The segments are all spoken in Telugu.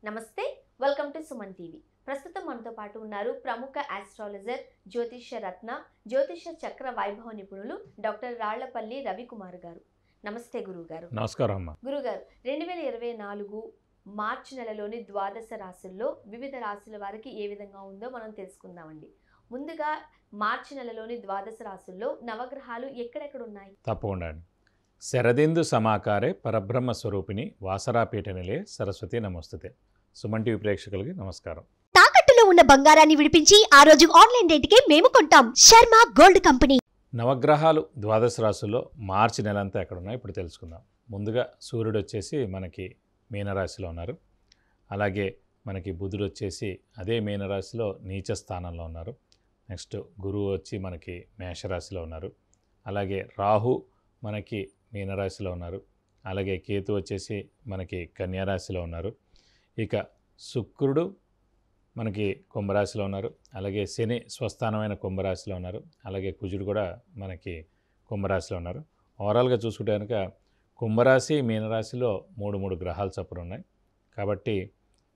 నమస్తే, వెల్కమ్ టు సుమన్ టీవీ. ప్రస్తుతం మనతో పాటు ఉన్నారు ప్రముఖ ఆస్ట్రాలజర్, జ్యోతిష్య రత్న, జ్యోతిష్య చక్ర వైభవ నిపుణులు డాక్టర్ రాళ్లపల్లి రవికుమార్ గారు. నమస్తే గురుగారు. నమస్కారం అమ్మా. గురుగారు, 2024 మార్చి నెలలోని ద్వాదశ రాశుల్లో వివిధ రాశుల వారికి ఏ విధంగా ఉందో మనం తెలుసుకుందామండి. ముందుగా మార్చి నెలలోని ద్వాదశ రాశుల్లో నవగ్రహాలు ఎక్కడెక్కడ ఉన్నాయి? తప్పకుండా అండి. శరదిందు సమాకారే పరబ్రహ్మ స్వరూపిణి వాసరాపీఠ నిలే సరస్వతి నమస్తుతే. సుమన్ టీవీ ప్రేక్షకులకి నమస్కారం. తాకట్టులో ఉన్న బంగారాన్ని విడిపించి ఆ రోజు ఆన్లైన్ రేటుకే మేము కొంటాం. Sharma gold company. నవగ్రహాలు ద్వాదశ రాశుల్లో మార్చి నెలంతా ఎక్కడున్నాయి ఇప్పుడు తెలుసుకుందాం. ముందుగా సూర్యుడు వచ్చేసి మనకి మీనరాశిలో ఉన్నారు. అలాగే మనకి బుధుడు వచ్చేసి అదే మీనరాశిలో నీచ స్థానంలో ఉన్నారు. నెక్స్ట్ గురువు వచ్చి మనకి మేషరాశిలో ఉన్నారు. అలాగే రాహు మనకి మీనరాశిలో ఉన్నారు. అలాగే కేతు వచ్చేసి మనకి కన్యారాశిలో ఉన్నారు. ఇక శుక్రుడు మనకి కుంభరాశిలో ఉన్నారు. అలాగే శని స్వస్థానమైన కుంభరాశిలో ఉన్నారు. అలాగే కుజుడు కూడా మనకి కుంభరాశిలో ఉన్నారు. ఓవరాల్గా చూసుకుంటే కనుక కుంభరాశి మీనరాశిలో మూడు గ్రహాలు చొప్పున ఉన్నాయి. కాబట్టి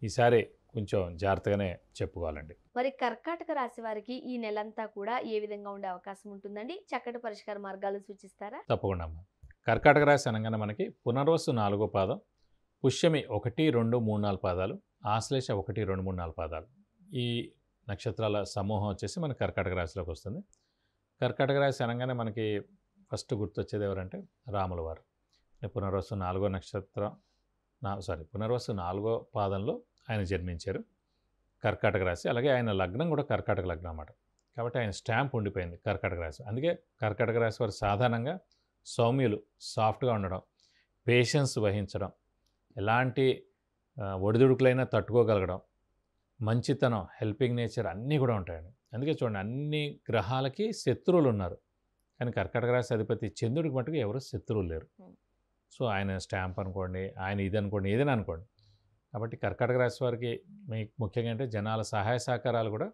ఈసారి కొంచెం జాగ్రత్తగానే చెప్పుకోవాలండి. మరి కర్కాటక రాశి వారికి ఈ నెలంతా కూడా ఏ విధంగా ఉండే అవకాశం ఉంటుందండి? చక్కటి పరిష్కార మార్గాలు సూచిస్తారా? తప్పకుండా అమ్మా. కర్కాటక రాశి అనగానే మనకి పునర్వసు 4వ పాదం, పుష్యమి 1, 2, 3, 4 పాదాలు, ఆశ్లేష 1, 2, 3, 4 పాదాలు. ఈ నక్షత్రాల సమూహం వచ్చేసి మన కర్కాటక రాశిలోకి వస్తుంది. కర్కాటక రాశి అనగానే మనకి ఫస్ట్ గుర్తొచ్చేది ఎవరంటే రాముల వారు. పునర్వసు 4వ నక్షత్రం పునర్వసు 4వ పాదంలో ఆయన జన్మించారు. కర్కాటక రాశి. అలాగే ఆయన లగ్నం కూడా కర్కాటక లగ్నం అన్నమాట. కాబట్టి ఆయన స్టాంప్ ఉండిపోయింది కర్కాటక రాశి. అందుకే కర్కాటక రాశి వారు సాధారణంగా సౌమ్యులు, సాఫ్ట్గా ఉండడం, పేషెన్స్ వహించడం, ఎలాంటి ఒడిదుడుకులైనా తట్టుకోగలగడం, మంచితనం, హెల్పింగ్ నేచర్ అన్నీ కూడా ఉంటాయండి. అందుకే చూడండి, అన్ని గ్రహాలకి శత్రువులు ఉన్నారు. కానీ కర్కాటక రాశి అధిపతి చంద్రుడికి మటుకు ఎవరు శత్రువులు లేరు. సో ఆయన స్టాంప్ అనుకోండి, ఆయన ఇది అనుకోండి, ఏదైనా అనుకోండి. కాబట్టి కర్కాటక రాశి వారికి ముఖ్యంగా అంటే జనాల సహాయ సహకారాలు కూడా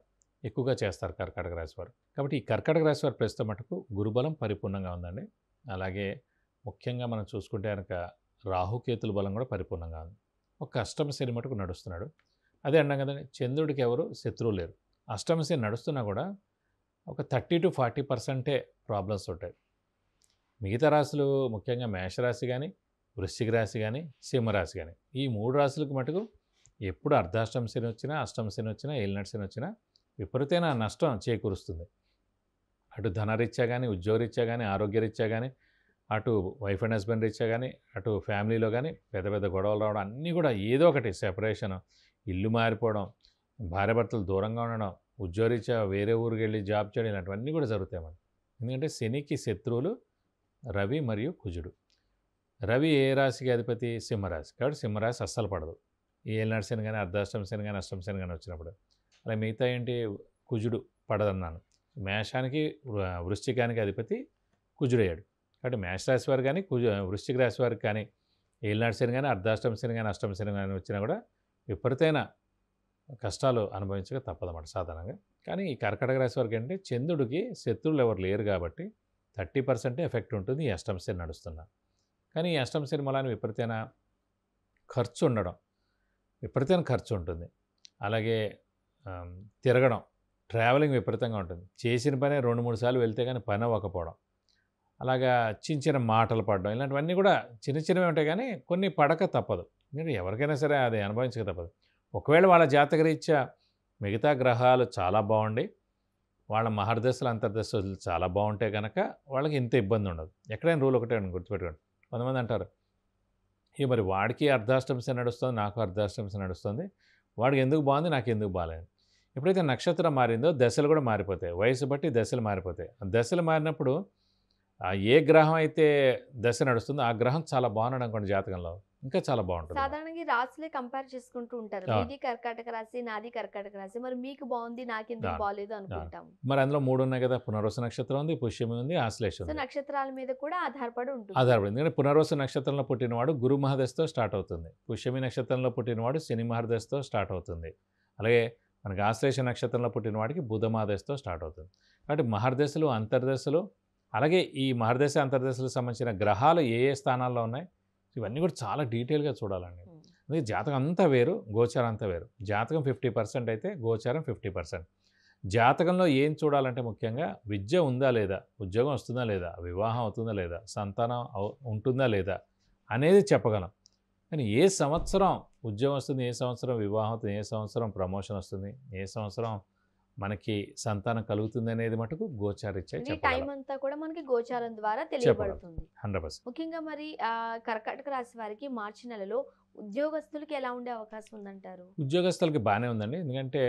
ఎక్కువగా చేస్తారు కర్కాటక రాశి వారు. కాబట్టి ఈ కర్కాటక రాశి వారి ప్రస్తుతం మటుకు గురుబలం పరిపూర్ణంగా ఉందండి. అలాగే ముఖ్యంగా మనం చూసుకుంటే కనుక రాహుకేతుల బలం కూడా పరిపూర్ణంగా ఉంది. ఒక అష్టమ శని మటుకు నడుస్తున్నాడు. అదే అన్నాం కదండి, చంద్రుడికి ఎవరు శత్రువు లేరు. అష్టమ శని నడుస్తున్నా కూడా ఒక 30 to 40% ప్రాబ్లమ్స్ ఉంటాయి. మిగతా రాశులు ముఖ్యంగా మేషరాశి కానీ, వృశ్చిక రాశి కానీ, సింహరాశి కానీ, ఈ 3 రాశులకు మటుకు ఎప్పుడు అర్ధాష్టమ శని వచ్చినా, అష్టమ శని వచ్చినా, ఏలినాటి శని వచ్చినా విపరీతమైన నష్టం చేకూరుస్తుంది. అటు ధనరీత్యా కానీ, ఉద్యోగరీత్యా కానీ, ఆరోగ్యరీత్యా కానీ, అటు వైఫ్ అండ్ హస్బెండ్ రీత్యా కానీ, అటు ఫ్యామిలీలో కానీ పెద్ద గొడవలు రావడం, అన్నీ కూడా ఏదో ఒకటి సెపరేషన్, ఇల్లు మారిపోవడం, భార్యాభర్తలు దూరంగా ఉండడం, ఉద్యోగరీత్యా వేరే ఊరికి వెళ్ళి జాబ్ చేయడం, ఇలాంటివన్నీ కూడా జరుగుతాయి మనకి. ఎందుకంటే శనికి శత్రువులు రవి మరియు కుజుడు. రవి ఏ రాశికి అధిపతి? సింహరాశి. కాబట్టి సింహరాశి అస్సలు పడదు. ఈ ఏలినాటి శని కానీ, అర్ధాష్టమ శని కానీ, అష్టమ శని కానీ వచ్చినప్పుడు. అలా మిగతా ఏంటి, కుజుడు పడదన్నాను. మేషానికి వృశ్చికానికి అధిపతి కుజుడయ్యాడు. కాబట్టి మేషరాశి వారు కానీ, వృశ్చిక రాశి వారికి కానీ ఏలినాటి శని కానీ, అర్ధాష్టమ శని కానీ, అష్టమ శని కానీ వచ్చినా కూడా విపరీతమైన కష్టాలు అనుభవించక తప్పదన్నమాట సాధారణంగా. కానీ ఈ కర్కాటక రాశి వారికి అంటే చంద్రుడికి శత్రువులు ఎవరు లేరు కాబట్టి 30% ఎఫెక్ట్ ఉంటుంది ఈ అష్టమ శని నడుస్తున్నా. కానీ ఈ అష్టమ శని మూలాన్ని విపరీతమైన ఖర్చు ఉండడం, విపరీతమైన ఖర్చు ఉంటుంది. అలాగే తిరగడం, ట్రావెలింగ్ విపరీతంగా ఉంటుంది. చేసిన పనే 2-3 సార్లు వెళ్తే కానీ పని అవ్వకపోవడం, అలాగా చిన్న మాటలు పడడం, ఇలాంటివన్నీ కూడా చిన్నవి ఉంటాయి. కానీ కొన్ని పడక తప్పదు. ఎందుకంటే ఎవరికైనా సరే అది అనుభవించక తప్పదు. ఒకవేళ వాళ్ళ జాతకరీత్యా మిగతా గ్రహాలు చాలా బాగుండి, వాళ్ళ మహర్దశలు అంతర్దశలు చాలా బాగుంటే కనుక వాళ్ళకి ఇంత ఇబ్బంది ఉండదు. ఎక్కడైనా రూల్ ఒకటే గుర్తుపెట్టుకోండి. కొంతమంది అంటారు, మరి వాడికి అర్ధాష్టమ శని నడుస్తుంది, నాకు అర్ధాష్టమ శని నడుస్తుంది, వాడికి ఎందుకు బాగుంది, నాకు ఎందుకు బాగాలేదు. ఎప్పుడైతే నక్షత్రం మారిందో దశలు కూడా మారిపోతాయి. వయసు బట్టి దశలు మారిపోతాయి. దశలు మారినప్పుడు ఏ గ్రహం అయితే దశ నడుస్తుందో ఆ గ్రహం చాలా బాగున్నాడు అనుకోండి జాతకంలో, ఇంకా చాలా బాగుంటుంది. సాధారణంగా రాశులే కంపేర్ చేసుకుంటూ ఉంటారు. మీది కర్కాటక రాశి, నాది కర్కాటక రాశి, మరి మీకు బాగుంది, నాకెందుకు బాగాలేదు అనుకుంటాము. మరి అందులో 3 ఉన్నాయి కదా, పునర్వసు నక్షత్రం ఉంది, పుష్యమి ఉంది, ఆశ్లేష ఉంది. నక్షత్రాల మీద కూడా ఆధారపడి ఉంటుంది. ఎందుకంటే పునర్వసు నక్షత్రంలో పుట్టినవాడు గురు మహర్దశతో స్టార్ట్ అవుతుంది. పుష్యమి నక్షత్రంలో పుట్టినవాడు శని మహర్దశతో స్టార్ట్ అవుతుంది. అలాగే మనకి ఆశ్లేష నక్షత్రంలో పుట్టినవాడికి బుధ మహర్దశతో స్టార్ట్ అవుతుంది. కాబట్టి మహర్దశలు, అంతర్దశలు, అలాగే ఈ మహర్దశ అంతర్దశలకు సంబంధించిన గ్రహాలు ఏ స్థానాల్లో ఉన్నాయి, ఇవన్నీ కూడా చాలా డీటెయిల్గా చూడాలండి. అందుకే జాతకం అంతా వేరు, గోచారం అంతా వేరు. జాతకం 50% అయితే గోచారం 50%. జాతకంలో ఏం చూడాలంటే ముఖ్యంగా విద్య ఉందా లేదా, ఉద్యోగం వస్తుందా లేదా, వివాహం అవుతుందా లేదా, సంతానం ఉంటుందా లేదా అనేది చెప్పగలం. కానీ ఏ సంవత్సరం ఉద్యోగం వస్తుంది, ఏ సంవత్సరం వివాహం అవుతుంది, ఏ సంవత్సరం ప్రమోషన్ వస్తుంది, ఏ సంవత్సరం మనకి సంతానం కలుగుతుంది అనేది మటుకు గోచారిచ్చే ఈ టైం చెప్పగలం. అంతా కూడా మనకి గోచారం ద్వారా తెలియబడుతుంది. 100%. ముఖ్యంగా మరి కర్కాటక రాశి వారికి మార్చి నెలలో ఉద్యోగస్తులకి ఎలా ఉండే అవకాశం ఉందంటారు? ఉద్యోగస్తులకి బాగానే ఉందండి. ఎందుకంటే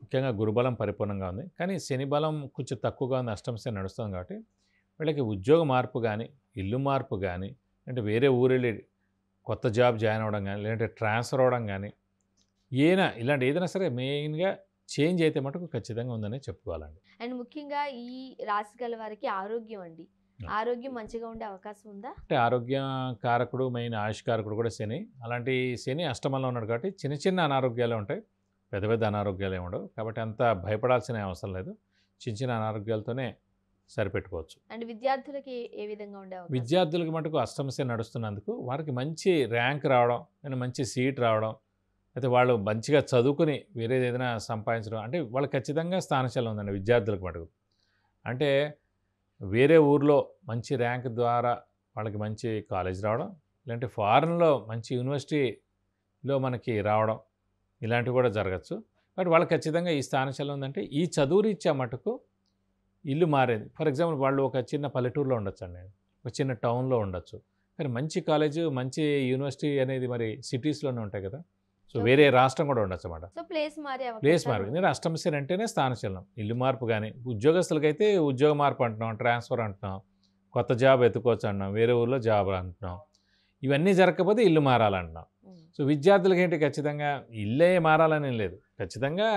ముఖ్యంగా గురుబలం పరిపూర్ణంగా ఉంది. కానీ శని బలం కొంచెం తక్కువగా ఉంది, అష్టమ శని నడుస్తుంది కాబట్టి వీళ్ళకి ఉద్యోగ మార్పు కానీ, ఇల్లు మార్పు కానీ, అంటే వేరే ఊరెళ్ళి కొత్త జాబ్ జాయిన్ అవ్వడం కానీ, లేదంటే ట్రాన్స్ఫర్ అవ్వడం కానీ, ఇలాంటి ఏదైనా సరే మెయిన్గా చేంజ్ అయితే మటుకు ఖచ్చితంగా ఉందని చెప్పుకోవాలండి. అండ్ ముఖ్యంగా ఈ రాశి గల వారికి ఆరోగ్యం అండి, ఆరోగ్యం మంచిగా ఉండే అవకాశం ఉందా? అంటే ఆరోగ్య కారకుడు, మెయిన్ ఆయుష్ కారకుడు కూడా శని. అలాంటి శని అష్టమంలో ఉన్నాడు కాబట్టి చిన్న చిన్న అనారోగ్యాలే ఉంటాయి, పెద్ద పెద్ద అనారోగ్యాలు ఏమి ఉండవు. కాబట్టి అంత భయపడాల్సిన అవసరం లేదు, చిన్న చిన్న అనారోగ్యాలతోనే సరిపెట్టుకోవచ్చు. అండ్ విద్యార్థులకి ఏ విధంగా ఉండే అవకాశం? విద్యార్థులకి మటుకు అష్టమ శని నడుస్తున్నందుకు వారికి మంచి ర్యాంక్ రావడం, అండ్ మంచి సీట్ రావడం, అయితే వాళ్ళు మంచిగా చదువుకుని వేరేది ఏదైనా సంపాదించడం, అంటే వాళ్ళకి ఖచ్చితంగా స్థానచలనం ఉందండి విద్యార్థులకు మటుకు. అంటే వేరే ఊర్లో మంచి ర్యాంక్ ద్వారా వాళ్ళకి మంచి కాలేజ్ రావడం, లేదంటే ఫారెన్లో మంచి యూనివర్సిటీలో మనకి రావడం, ఇలాంటివి కూడా జరగచ్చు. బట్ వాళ్ళకి ఖచ్చితంగా ఈ స్థానచలనం ఉందంటే ఈ చదువు రీత్యా మటుకు ఇల్లు మారేది. ఫర్ ఎగ్జాంపుల్ వాళ్ళు ఒక చిన్న పల్లెటూరులో ఉండొచ్చు అండి, ఒక చిన్న టౌన్లో ఉండొచ్చు, కానీ మంచి కాలేజు, మంచి యూనివర్సిటీ అనేది మరి సిటీస్లోనే ఉంటాయి కదా. సో వేరే రాష్ట్రం కూడా ఉండొచ్చు అన్నమాట. సో ప్లేస్ మారే ప్లేస్ అవకాశం మార్పు, ఎందుకంటే అష్టమ శని అంటేనే స్థానచలనం. ఇల్లు మార్పు కానీ, ఉద్యోగస్తులకైతే ఉద్యోగ మార్పు అంటున్నాం, ట్రాన్స్ఫర్ అంటున్నాం, కొత్త జాబ్ ఎత్తుకోవచ్చు అంటున్నాం, వేరే ఊర్లో జాబ్ అంటున్నాం. ఇవన్నీ జరగకపోతే ఇల్లు మారాలంటున్నాం. సో విద్యార్థులకి ఏంటి, ఖచ్చితంగా ఇల్లే మారాలని లేదు, ఖచ్చితంగా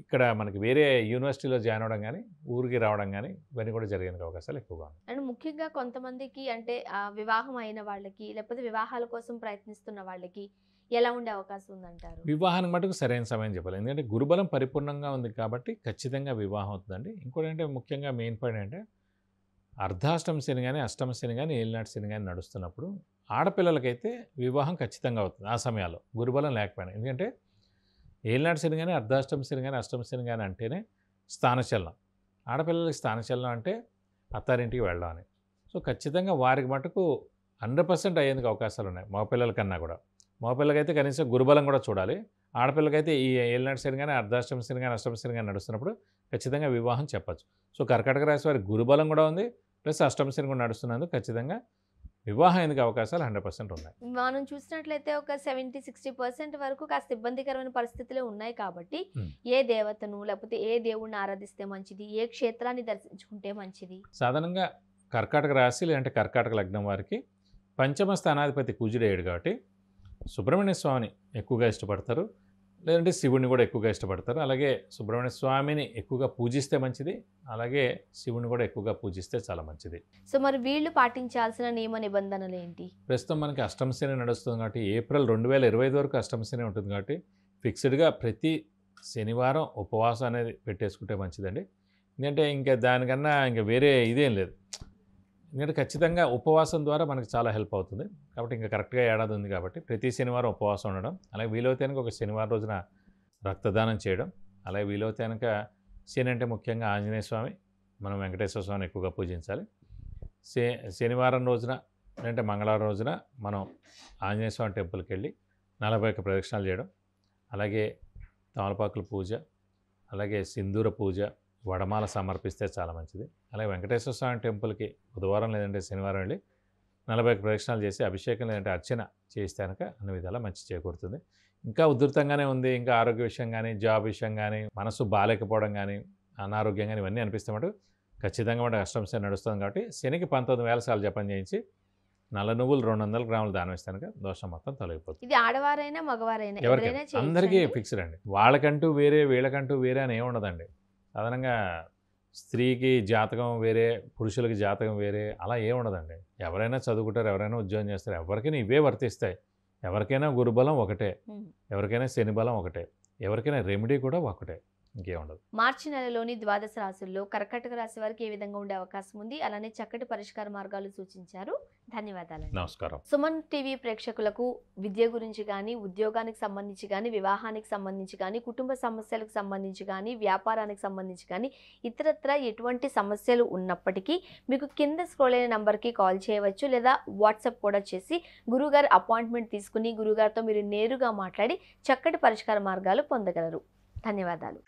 ఇక్కడ మనకి వేరే యూనివర్సిటీలో జాయిన్ అవ్వడం కానీ, ఊరికి రావడం కానీ, ఇవన్నీ కూడా జరిగేందుకు అవకాశాలు ఎక్కువగా ఉన్నాయి. అండ్ ముఖ్యంగా కొంతమందికి అంటే వివాహం అయిన వాళ్ళకి, లేకపోతే వివాహాల కోసం ప్రయత్నిస్తున్న వాళ్ళకి ఎలా ఉండే అవకాశం ఉందంటారు? వివాహానికి మటుకు సరైన సమయం చెప్పాలి, ఎందుకంటే గురుబలం పరిపూర్ణంగా ఉంది కాబట్టి ఖచ్చితంగా వివాహం అవుతుందండి. ఇంకోటి అంటే ముఖ్యంగా మెయిన్ పాయింట్ అంటే అర్ధాష్టమ శని కానీ, అష్టమ శని కానీ, ఏలినాటి శని కానీ నడుస్తున్నప్పుడు ఆడపిల్లలకైతే వివాహం ఖచ్చితంగా అవుతుంది ఆ సమయాల్లో, గురుబలం లేకపోయినా. ఎందుకంటే ఏలినాటి శని కానీ, అర్ధాష్టమ శని కానీ, అష్టమ శని కానీ అంటేనే స్థానచలనం. ఆడపిల్లలకి స్థానచలనం అంటే అత్తారింటికి వెళ్ళడం అని. సో ఖచ్చితంగా వారికి మటుకు 100% అయ్యేందుకు అవకాశాలు ఉన్నాయి, మగపిల్లల కన్నా కూడా. మగపిల్లకైతే కనీసం గురుబలం కూడా చూడాలి, ఆడపిల్లకైతే ఈ ఏలినాటి శని కానీ, అర్ధాష్టమ శని కానీ, అష్టమ శని కానీ నడుస్తున్నప్పుడు ఖచ్చితంగా వివాహం చెప్పచ్చు. సో కర్కాటక రాశి వారికి గురుబలం కూడా ఉంది, ప్లస్ అష్టమ శని కూడా నడుస్తున్నందుకు ఖచ్చితంగా వివాహం ఎందుకు అవకాశాలు 100% ఉన్నాయి. మనం చూసినట్లయితే ఒక 70-60% వరకు కాస్త ఇబ్బందికరమైన పరిస్థితులే ఉన్నాయి కాబట్టి ఏ దేవతను లేకపోతే ఏ దేవుణ్ణి ఆరాధిస్తే మంచిది, ఏ క్షేత్రాన్ని దర్శించుకుంటే మంచిది? సాధారణంగా కర్కాటక రాశి లేదంటే కర్కాటక లగ్నం వారికి పంచమ స్థానాధిపతి కుజుడేయుడు కాబట్టి సుబ్రహ్మణ్య స్వామిని ఎక్కువగా ఇష్టపడతారు, లేదంటే శివుడిని కూడా ఎక్కువగా ఇష్టపడతారు. అలాగే సుబ్రహ్మణ్య స్వామిని ఎక్కువగా పూజిస్తే మంచిది, అలాగే శివుని కూడా ఎక్కువగా పూజిస్తే చాలా మంచిది. సో మరి వీళ్ళు పాటించాల్సిన నియమ నిబంధనలు ఏంటి? ప్రస్తుతం మనకి అష్టమ శని నడుస్తుంది కాబట్టి ఏప్రిల్ 2025 వరకు అష్టమ శని ఉంటుంది కాబట్టి ఫిక్స్డ్గా ప్రతి శనివారం ఉపవాసం అనేది పెట్టేసుకుంటే మంచిదండి. ఎందుకంటే ఇంకా దానికన్నా ఇంకా వేరే ఇదేం లేదు, ఎందుకంటే ఖచ్చితంగా ఉపవాసం ద్వారా మనకి చాలా హెల్ప్ అవుతుంది. కాబట్టి ఇంకా కరెక్ట్గా ఏడాది ఉంది కాబట్టి ప్రతి శనివారం ఉపవాసం ఉండడం, అలాగే వీలైతే కనుక ఒక శనివారం రోజున రక్తదానం చేయడం, అలాగే వీలైతే కనుక శని అంటే ముఖ్యంగా ఆంజనేయ స్వామి, మనం వెంకటేశ్వర స్వామిని ఎక్కువగా పూజించాలి. శనివారం రోజున లేదంటే మంగళవారం రోజున మనం ఆంజనేయ స్వామి టెంపుల్కి వెళ్ళి 41 ప్రదక్షిణాలు చేయడం, అలాగే తమలపాకుల పూజ, అలాగే సింధూర పూజ, వడమాల సమర్పిస్తే చాలా మంచిది. అలాగే వెంకటేశ్వర స్వామి టెంపుల్కి బుధవారం లేదంటే శనివారం వెళ్ళి 41 ప్రదక్షిణాలు చేసి అభిషేకం లేదంటే అర్చన చేస్తే కనుక అన్ని విధాలా మంచి చేకూరుతుంది. ఇంకా ఉధృతంగానే ఉంది, ఇంకా ఆరోగ్య విషయం కానీ, జాబ్ విషయం కానీ, మనసు బాగాలేకపోవడం కానీ, అనారోగ్యం కానీ ఇవన్నీ అనిపిస్తే మటు ఖచ్చితంగా మనకు అష్టమ శని నడుస్తుంది కాబట్టి శనికి 19,000 సార్లు జపం చేయించి నల్ల నువ్వులు 200 గ్రాములు దానం ఇస్తే కనుక దోషం మొత్తం తొలగిపోతుంది. ఇది ఆడవారైనా మగవారైనా ఎవరికైనా అందరికీ ఫిక్స్డ్ అండి, వాళ్ళకంటూ వేరే వీళ్ళకంటూ వేరే అని ఏమి ఉండదండి. సాధారణంగా స్త్రీకి జాతకం వేరే, పురుషులకి జాతకం వేరే అలా ఏమి ఉండదండి. ఎవరైనా చదువుకుంటారు, ఎవరైనా ఉద్యోగం చేస్తారు, ఎవరికైనా ఇవే వర్తిస్తాయి. ఎవరికైనా గురుబలం ఒకటే, ఎవరికైనా శని బలం ఒకటే, ఎవరికైనా రెమెడీ కూడా ఒకటే, ఇంకేముండదు. మార్చి నెలలోని ద్వాదశ రాశుల్లో కర్కాటక రాశి వారికి ఏ విధంగా ఉండే అవకాశం ఉంది, అలానే చక్కటి పరిష్కార మార్గాలు సూచించారు. ధన్యవాదాలు. నమస్కారం. సుమన్ టీవీ ప్రేక్షకులకు విద్య గురించి కానీ, ఉద్యోగానికి సంబంధించి కానీ, వివాహానికి సంబంధించి కానీ, కుటుంబ సమస్యలకు సంబంధించి కానీ, వ్యాపారానికి సంబంధించి కానీ, ఇతరత్ర ఎటువంటి సమస్యలు ఉన్నప్పటికీ మీకు కింద స్క్రోల్ అయిన నంబర్కి కాల్ చేయవచ్చు, లేదా వాట్సాప్ కూడా చేసి గురువుగారు అపాయింట్మెంట్ తీసుకుని గురువుగారితో మీరు నేరుగా మాట్లాడి చక్కటి పరిష్కార మార్గాలు పొందగలరు. ధన్యవాదాలు.